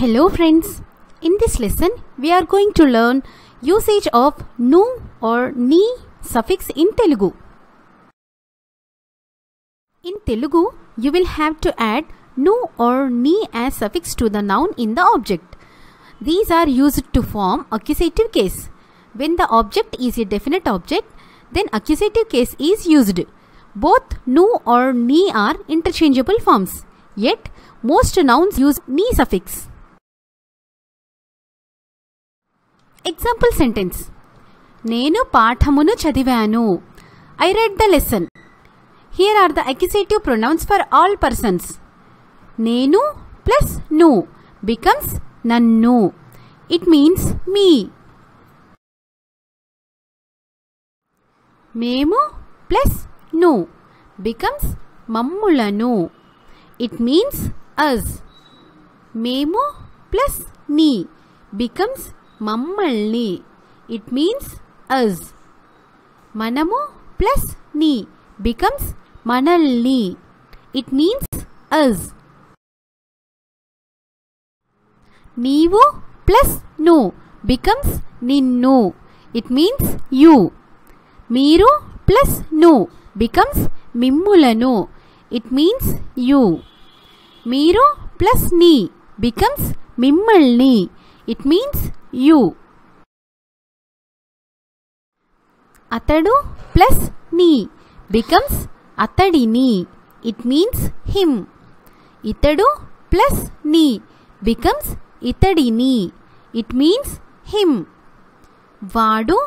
Hello friends, in this lesson we are going to learn usage of nu or ni suffix in Telugu. In Telugu, you will have to add nu or ni as suffix to the noun in the object. These are used to form accusative case. When the object is a definite object, then accusative case is used. Both nu or ni are interchangeable forms. Yet, most nouns use ni suffix. Example sentence. Nenu పాఠమును చదివాను. I read the lesson. Here are the accusative pronouns for all persons. Nenu plus nu becomes nannu. It means me. Memu plus nu becomes mammulanu. It means us. Memu plus ni becomes మమ్మల్ని. It means us. మనము plus ni becomes మనల్ని. It means us. నీవు plus ను becomes నిన్ను. It means you. మీరు plus ను becomes మిమ్ములను. It means you. మీరు plus ని becomes మిమ్మల్ని. It means you. అతడు plus ని becomes అతడిని. It means him. ఇతడు plus ని becomes ఇతడిని. It means him. వాడు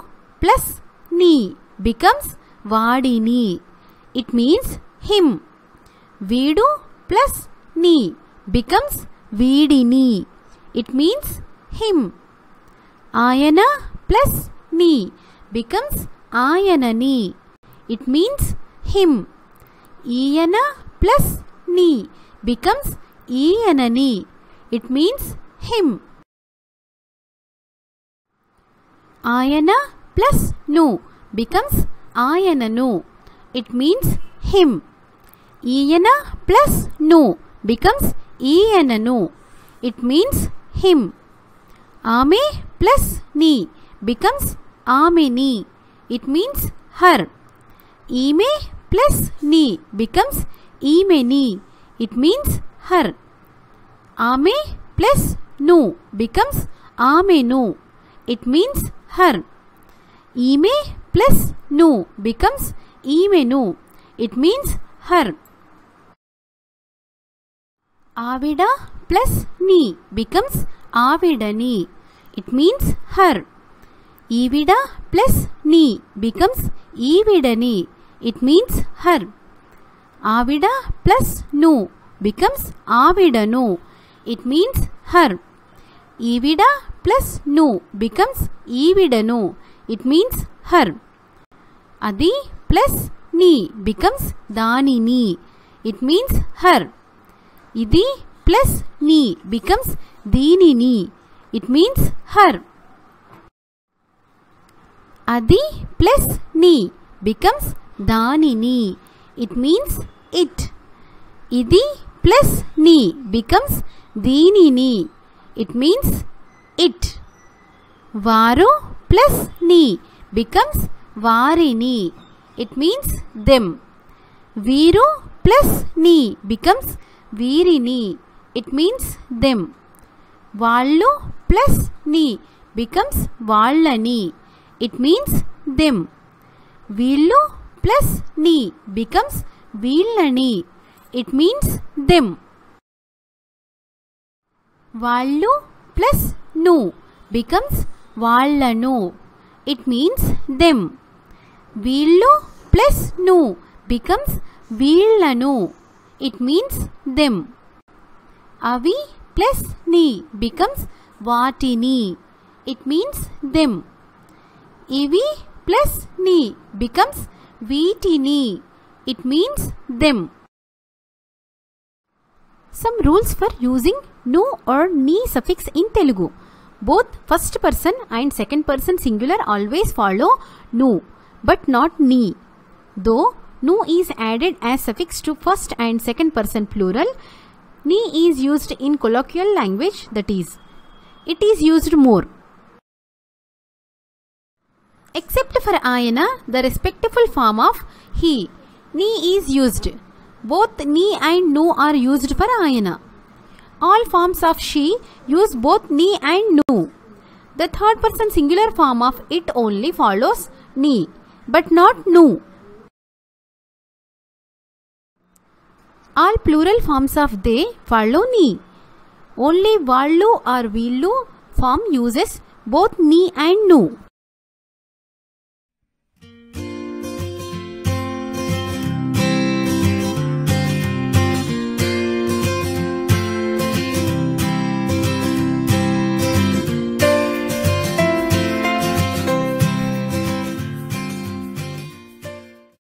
plus ని becomes వాడిని. It means him. వీడు plus ని becomes వీడిని. It means him. ఆయన plus ni becomes ఆయనని. It means him. ఈయన plus ni becomes ఈయనని. It means him. ఆయన plus nu becomes ఆయనను. It means him. ఈయన plus nu becomes ఈయనను. It means him. ఆమె plus ni becomes ఆమెని. It means her. ఈమె plus ni becomes ఈమెని. It means her. ఆమె plus nu becomes ఆమెను. It means her. ఈమె plus nu becomes ఈమెను. It means her. ఆవిడ plus ni becomes ఆవిడని. It means her. ఈవిడ plus ni becomes ఈవిడని. It means her. ఆవిడ plus nu becomes ఆవిడను. It means her. ఈవిడ plus nu becomes ఈవిడను. It means her. అది plus ni becomes దానిని. It means her. ఇది plus ni becomes దీనిని. It means her. అది plus ni becomes దానిని. It means it. ఇది plus ni becomes దీనిని. It means it. వారు plus ni becomes వారిని. It means them. వీరు plus ni becomes వీరిని. It means them. వాళ్ళు plus ni becomes వాళ్ళని. It means them. వీళ్ళు plus ni becomes వీళ్ళని. It means them. వాళ్ళు plus nu becomes వాళ్ళను. It means them. వీళ్ళు plus nu becomes వీళ్ళను. It means them. అవి plus ni becomes వాటిని. It means them. ఇవి plus ni becomes వీటిని. It means them. Some rules for using nu or ni suffix in Telugu. Both first person and second person singular always follow nu, but not ni. Though nu is added as suffix to first and second person plural, Ni is used in colloquial language, that is, it is used more. Except for ayana, the respectful form of he, ni is used. Both ni and nu are used for ayana. All forms of she use both ni and nu. The third person singular form of it only follows ni, but not nu. All plural forms of they follow ni. Only vallu or villu form uses both ni and nu.